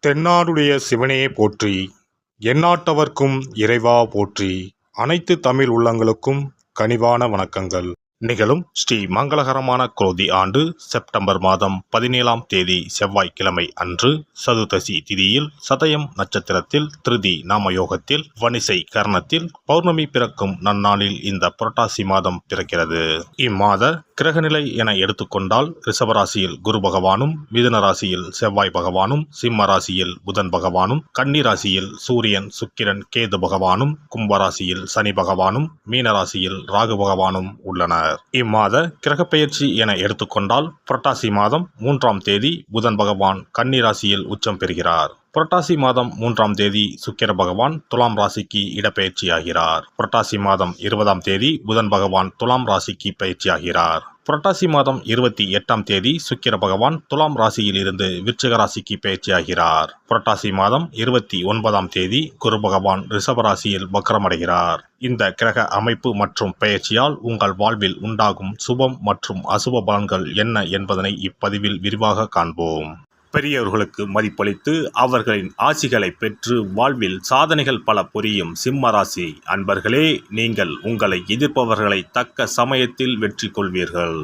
தென்னாடுடைய சிவனே போற்றி, எந்நாட்டவர்க்கும் இறைவா போற்றி. அனைத்து தமிழ் உள்ளங்களுக்கும் கனிவான வணக்கங்கள். நிகழும் ஸ்ரீ மங்களகரமான குரோதி ஆண்டு செப்டம்பர் மாதம் 17ஆம் தேதி செவ்வாய்க்கிழமை அன்று சதுர்தசி திதியில் சதயம் நட்சத்திரத்தில் திருதி நாமயோகத்தில் வணிசை கரணத்தில் பௌர்ணமி பிறக்கும் நன்னாளில் இந்த புரட்டாசி மாதம் பிறக்கிறது. இம்மாத கிரகநிலை என எடுத்துக்கொண்டால் ரிஷபராசியில் குரு பகவானும், மிதுன ராசியில் செவ்வாய் பகவானும், சிம்ம ராசியில் புதன் பகவானும், கன்னி ராசியில் சூரியன் சுக்கிரன் கேது பகவானும், கும்பராசியில் சனி பகவானும், மீனராசியில் ராகு பகவானும் உள்ளனர். இம்மாத கிரகப்பெயர்ச்சி என எடுத்துக்கொண்டால் புரட்டாசி மாதம் 3ஆம் தேதி புதன் பகவான் கன்னி ராசியில் உச்சம் பெறுகிறார். புரட்டாசி மாதம் 3ஆம் தேதி சுக்கிர பகவான் துலாம் ராசிக்கு இடப்பெயர்ச்சியாகிறார். புரட்டாசி மாதம் 20ஆம் தேதி புதன் பகவான் துலாம் ராசிக்கு பயிற்சியாகிறார். புரட்டாசி மாதம் 28ஆம் தேதி சுக்கிர பகவான் துலாம் ராசியில் இருந்து விருச்சிக ராசிக்கு பயிற்சியாகிறார். புரட்டாசி மாதம் 29ஆம் தேதி குரு பகவான் ரிஷப ராசியில் வக்ரமடைகிறார். இந்த கிரக அமைப்பு மற்றும் பெயர்ச்சியால் உங்கள் வாழ்வில் உண்டாகும் சுபம் மற்றும் அசுப பலன்கள் என்ன என்பதனை இப்பதிவில் விரிவாக காண்போம். பெரியவர்களுக்கு மதிப்பளித்து அவர்களின் ஆசிகளை பெற்று வாழ்வில் சாதனைகள் பல புரியும் சிம்ம ராசி அன்பர்களே, நீங்கள் உங்களை எதிர்ப்பவர்களை தக்க சமயத்தில் வெற்றி கொள்வீர்கள்.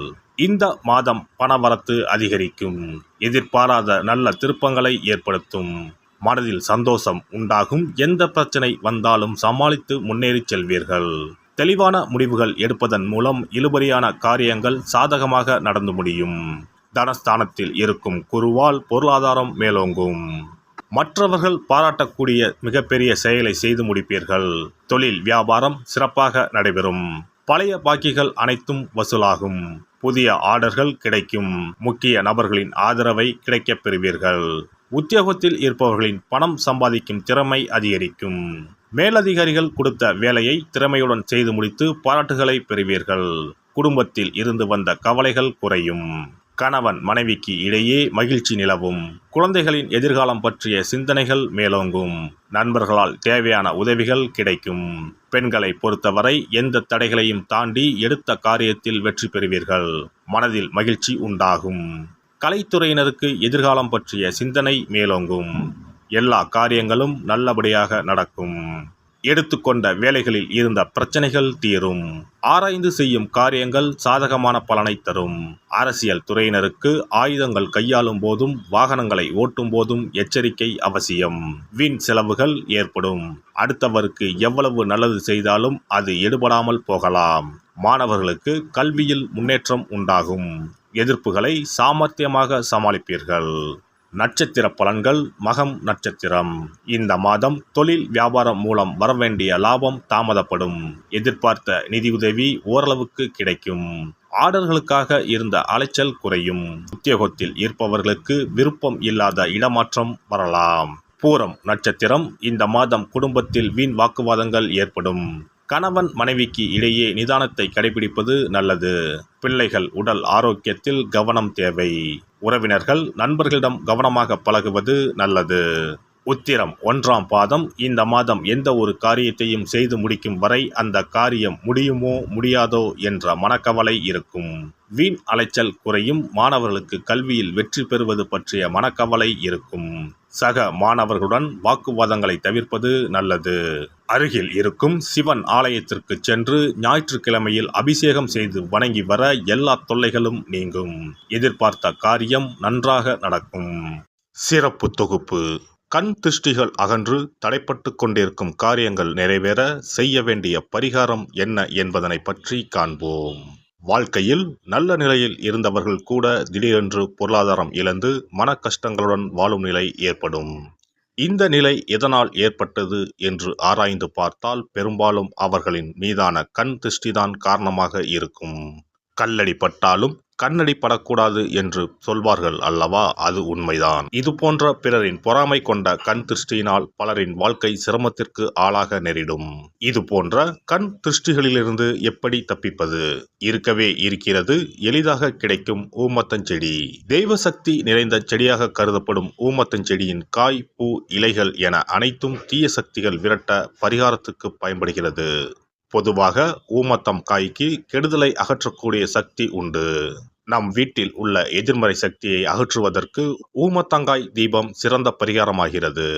இந்த மாதம் பணவரத்து அதிகரிக்கும். எதிர்பாராத நல்ல திருப்பங்களை ஏற்படுத்தும். மனதில் சந்தோஷம் உண்டாகும். எந்த பிரச்சனை வந்தாலும் சமாளித்து முன்னேறி செல்வீர்கள். தெளிவான முடிவுகள் எடுப்பதன் மூலம் இழுபறியான காரியங்கள் சாதகமாக நடந்து முடியும். தனஸ்தானத்தில் இருக்கும் குருவால் பொருளாதாரம் மேலோங்கும். மற்றவர்கள் பாராட்டக்கூடிய மிகப்பெரிய செயலை செய்து முடிப்பீர்கள். தொழில் வியாபாரம் சிறப்பாக நடைபெறும். பழைய பாக்கிகள் அனைத்தும் வசூலாகும். புதிய ஆர்டர்கள் கிடைக்கும். முக்கிய நபர்களின் ஆதரவை கிடைக்கப் பெறுவீர்கள். உத்தியோகத்தில் இருப்பவர்களின் பணம் சம்பாதிக்கும் திறமை அதிகரிக்கும். மேலதிகாரிகள் கொடுத்த வேலையை திறமையுடன் செய்து முடித்து பாராட்டுகளை பெறுவீர்கள். குடும்பத்தில் இருந்து வந்த கவலைகள் குறையும். கணவன் மனைவிக்கு இடையே மகிழ்ச்சி நிலவும். குழந்தைகளின் எதிர்காலம் பற்றிய சிந்தனைகள் மேலோங்கும். நண்பர்களால் தேவையான உதவிகள் கிடைக்கும். பெண்களை பொறுத்தவரை எந்த தடைகளையும் தாண்டி எடுத்த காரியத்தில் வெற்றி பெறுவீர்கள். மனதில் மகிழ்ச்சி உண்டாகும். கலைத்துறையினருக்கு எதிர்காலம் பற்றிய சிந்தனை மேலோங்கும். எல்லா காரியங்களும் நல்லபடியாக நடக்கும். எடுத்துக்கொண்ட வேலைகளில் இருந்த பிரச்சனைகள் தீரும். ஆராய்ந்து செய்யும் காரியங்கள் சாதகமான பலனை தரும். அரசியல் துறையினருக்கு ஆயுதங்கள் கையாளும் போதும் வாகனங்களை ஓட்டும் போதும் எச்சரிக்கை அவசியம். வீண் செலவுகள் ஏற்படும். அடுத்தவருக்கு எவ்வளவு நல்லது செய்தாலும் அது எடுபடாமல் போகலாம். மாணவர்களுக்கு கல்வியில் முன்னேற்றம் உண்டாகும். எதிர்ப்புகளை சாமர்த்தியமாக சமாளிப்பீர்கள். நட்சத்திர பலன்கள். மகம் நட்சத்திரம். இந்த மாதம் தொழில் வியாபாரம் மூலம் வரவேண்டிய லாபம் தாமதப்படும். எதிர்பார்த்த நிதியுதவி ஓரளவுக்கு கிடைக்கும். ஆர்டர்களுக்காக இருந்த அலைச்சல் குறையும். உத்தியோகத்தில் இருப்பவர்களுக்கு விருப்பம் இல்லாத இடமாற்றம் வரலாம். பூரம் நட்சத்திரம். இந்த மாதம் குடும்பத்தில் வீண் வாக்குவாதங்கள் ஏற்படும். கணவன் மனைவிக்கு இடையே நிதானத்தை கடைபிடிப்பது நல்லது. பிள்ளைகள் உடல் ஆரோக்கியத்தில் கவனம் தேவை. உறவினர்கள் நண்பர்களிடம் கவனமாக பழகுவது நல்லது. உத்திரம் 1ஆம் பாதம். இந்த மாதம் எந்த ஒரு காரியத்தையும் செய்து முடிக்கும் வரை அந்த காரியம் முடியுமோ முடியாதோ என்ற மனக்கவலை இருக்கும். வீண் அலைச்சல் குறையும். மாணவர்களுக்கு கல்வியில் வெற்றி பெறுவது பற்றிய மனக்கவலை இருக்கும். சக மாணவர்களுடன் வாக்குவாதங்களை தவிர்ப்பது நல்லது. அருகில் இருக்கும் சிவன் ஆலயத்திற்கு சென்று ஞாயிற்றுக்கிழமையில் அபிஷேகம் செய்து வணங்கி வர எல்லா தொல்லைகளும் நீங்கும். எதிர்பார்த்த காரியம் நன்றாக நடக்கும். சிறப்பு தொகுப்பு. கண் திருஷ்டிகள் அகன்று தடைப்பட்டு கொண்டிருக்கும் காரியங்கள் நிறைவேற செய்ய வேண்டிய பரிகாரம் என்ன என்பதனை பற்றி காண்போம். வாழ்க்கையில் நல்ல நிலையில் இருந்தவர்கள் கூட திடீரென்று பொருளாதாரம் இழந்து மன கஷ்டங்களுடன் வாழும் நிலை ஏற்படும். இந்த நிலை எதனால் ஏற்பட்டது என்று ஆராய்ந்து பார்த்தால் பெரும்பாலும் அவர்களின் மீதான கண் திருஷ்டிதான் காரணமாக இருக்கும். கல்லடி பட்டாலும் கண்ணடி படக்கூடாது என்று சொல்வார்கள் அல்லவா, அது உண்மைதான். இது போன்ற பிறரின் பொறாமை கொண்ட கண் திருஷ்டியினால் பலரின் வாழ்க்கை சிரமத்திற்கு ஆளாக நேரிடும். இது போன்ற கண் திருஷ்டிகளிலிருந்து எப்படி தப்பிப்பது? இருக்கவே இருக்கிறது எளிதாக கிடைக்கும் ஊமத்தஞ்செடி. தெய்வ சக்தி நிறைந்த செடியாக கருதப்படும் ஊமத்தஞ்செடியின் காய், பூ, இலைகள் என அனைத்தும் தீய சக்திகள் விரட்ட பரிகாரத்துக்கு பயன்படுகிறது. பொதுவாக ஊமத்தம் காய்க்கு கெடுதலை அகற்றக்கூடிய சக்தி உண்டு. நம் வீட்டில் உள்ள எதிர்மறை சக்தியை அகற்றுவதற்கு ஊமத்தங்காய் தீபம் சிறந்த பரிகாரமாகிறது.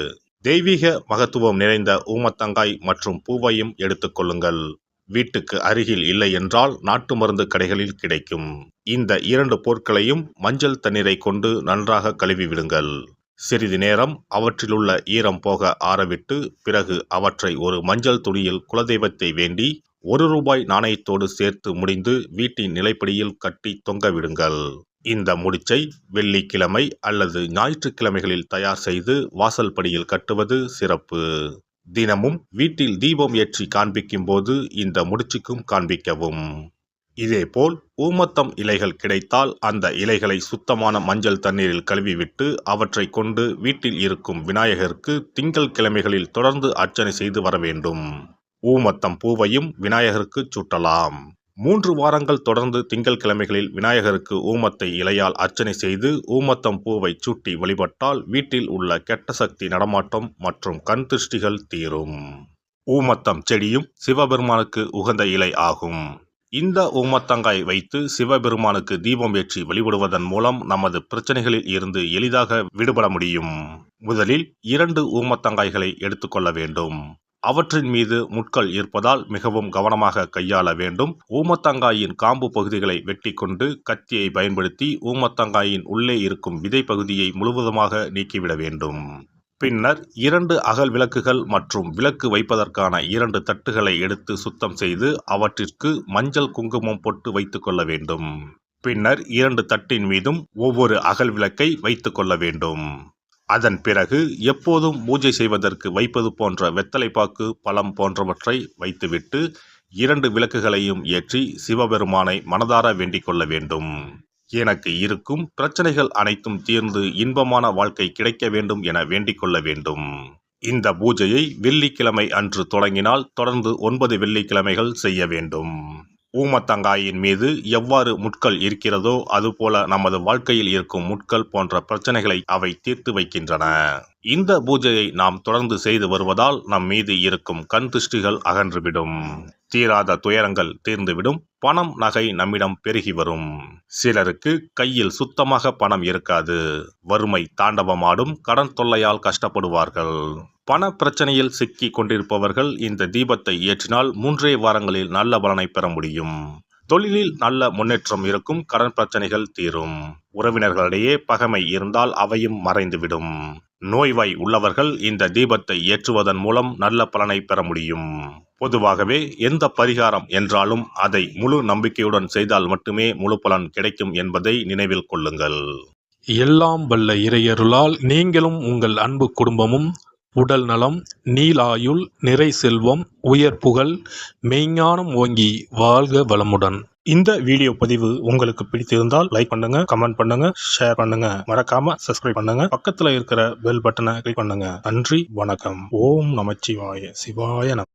தெய்வீக மகத்துவம் நிறைந்த ஊமத்தங்காய் மற்றும் பூவையும் எடுத்துக்கொள்ளுங்கள். வீட்டுக்கு அருகில் இல்லை என்றால் நாட்டு மருந்து கடைகளில் கிடைக்கும். இந்த 2 பொருட்களையும் மஞ்சள் தண்ணீரை கொண்டு நன்றாக கழுவி விடுங்கள். சிறிது நேரம் அவற்றிலுள்ள ஈரம் போக ஆறவிட்டு பிறகு அவற்றை ஒரு மஞ்சள் துணியில் குலதெய்வத்தை வேண்டி ₹1 நாணயத்தோடு சேர்த்து முடிந்து வீட்டின் நிலைப்படியில் கட்டி தொங்க விடுங்கள். இந்த முடிச்சை வெள்ளிக்கிழமை அல்லது ஞாயிற்றுக்கிழமைகளில் தயார் செய்து வாசல் படியில் கட்டுவது சிறப்பு. தினமும் வீட்டில் தீபம் ஏற்றி காண்பிக்கும் போது இந்த முடிச்சுக்கும் காண்பிக்கவும். இதேபோல் ஊமத்தம் இலைகள் கிடைத்தால் அந்த இலைகளை சுத்தமான மஞ்சள் தண்ணீரில் கழுவிவிட்டு அவற்றை கொண்டு வீட்டில் இருக்கும் விநாயகருக்கு திங்கள் கிழமைகளில் தொடர்ந்து அர்ச்சனை செய்து வர வேண்டும். ஊமத்தம் பூவையும் விநாயகருக்கு சூட்டலாம். 3 வாரங்கள் தொடர்ந்து திங்கள் கிழமைகளில் விநாயகருக்கு ஊமத்தை இலையால் அர்ச்சனை செய்து ஊமத்தம் பூவை சூட்டி வழிபட்டால் வீட்டில் உள்ள கெட்ட சக்தி நடமாட்டம் மற்றும் கண் திருஷ்டிகள் தீரும். ஊமத்தம் செடியும் சிவபெருமானுக்கு உகந்த இலை ஆகும். இந்த ஊமத்தங்காய் வைத்து சிவபெருமானுக்கு தீபம் ஏற்றி வழிபடுவதன் மூலம் நமது பிரச்சனைகளில் இருந்து எளிதாக விடுபட முடியும். முதலில் 2 ஊமத்தங்காய்களை எடுத்துக்கொள்ள வேண்டும். அவற்றின் மீது முட்கள் இருப்பதால் மிகவும் கவனமாக கையாள வேண்டும். ஊமத்தங்காயின் காம்பு பகுதிகளை வெட்டி கொண்டு கத்தியை பயன்படுத்தி ஊமத்தங்காயின் உள்ளே இருக்கும் விதை பகுதியை முழுவதுமாக நீக்கிவிட வேண்டும். பின்னர் 2 அகல் விளக்குகள் மற்றும் விளக்கு வைப்பதற்கான 2 தட்டுகளை எடுத்து சுத்தம் செய்து அவற்றிற்கு மஞ்சள் குங்குமம் பொட்டு வைத்துக் கொள்ள வேண்டும். பின்னர் 2 தட்டின் மீதும் ஒவ்வொரு அகல் விளக்கை வைத்துக் கொள்ள வேண்டும். அதன் பிறகு எப்போதும் பூஜை செய்வதற்கு வைப்பது போன்ற வெத்தலைப்பாக்கு, பழம் போன்றவற்றை வைத்துவிட்டு 2 விளக்குகளையும் ஏற்றி சிவபெருமானை மனதார வேண்டிக் கொள்ள வேண்டும். எனக்கு இருக்கும் பிரச்சனைகள் அனைத்தும் தீர்ந்து இன்பமான வாழ்க்கை கிடைக்க வேண்டும் என வேண்டிக் கொள்ள வேண்டும். இந்த பூஜையை வெள்ளிக்கிழமை அன்று தொடங்கினால் தொடர்ந்து 9 வெள்ளிக்கிழமைகள் செய்ய வேண்டும். ஊமத்தங்காயின் மீது எவ்வாறு முட்கள் இருக்கிறதோ அதுபோல நமது வாழ்க்கையில் இருக்கும் முட்கள் போன்ற பிரச்சனைகளை அவை தீர்த்து வைக்கின்றன. இந்த பூஜையை நாம் தொடர்ந்து செய்து வருவதால் நம் மீது இருக்கும் கண் திருஷ்டிகள் அகன்றுவிடும். தீராத துயரங்கள் தீர்ந்துவிடும். பணம் நகை நம்மிடம் பெருகி வரும். சிலருக்கு கையில் சுத்தமாக பணம் இருக்காது. வறுமை தாண்டவமாடும். கடன் தொல்லையால் கஷ்டப்படுவார்கள். பண பிரச்சனையில் சிக்கி கொண்டிருப்பவர்கள் இந்த தீபத்தை ஏற்றினால் 3 வாரங்களில் நல்ல பலனை பெற முடியும். தொழிலில் நல்ல முன்னேற்றம் இருக்கும். கடன் பிரச்சனைகள் தீரும். உறவினர்களிடையே பகைமை இருந்தால் அவையும் மறைந்துவிடும். நோய்வாய் உள்ளவர்கள் இந்த தீபத்தை ஏற்றுவதன் மூலம் நல்ல பலனை பெற முடியும். பொதுவாகவே எந்த பரிகாரம் என்றாலும் அதை முழு நம்பிக்கையுடன் செய்தால் மட்டுமே முழு பலன் கிடைக்கும் என்பதை நினைவில் கொள்ளுங்கள். எல்லாம் வல்ல இறையருளால் நீங்களும் உங்கள் அன்பு குடும்பமும் உடல் நலம், நீலாயுள், நிறை செல்வம், உயர் புகழ், மெய்ஞானம் ஓங்கி வாழ்க வளமுடன். இந்த வீடியோ பதிவு உங்களுக்கு பிடித்திருந்தால் லைக் பண்ணுங்க, கமெண்ட் பண்ணுங்க, ஷேர் பண்ணுங்க. மறக்காம சப்ஸ்கிரைப் பண்ணுங்க. பக்கத்துல இருக்கிற பெல் பட்டனை கிளிக் பண்ணுங்க. நன்றி, வணக்கம். ஓம் நமச்சிவாய. சிவாய நம.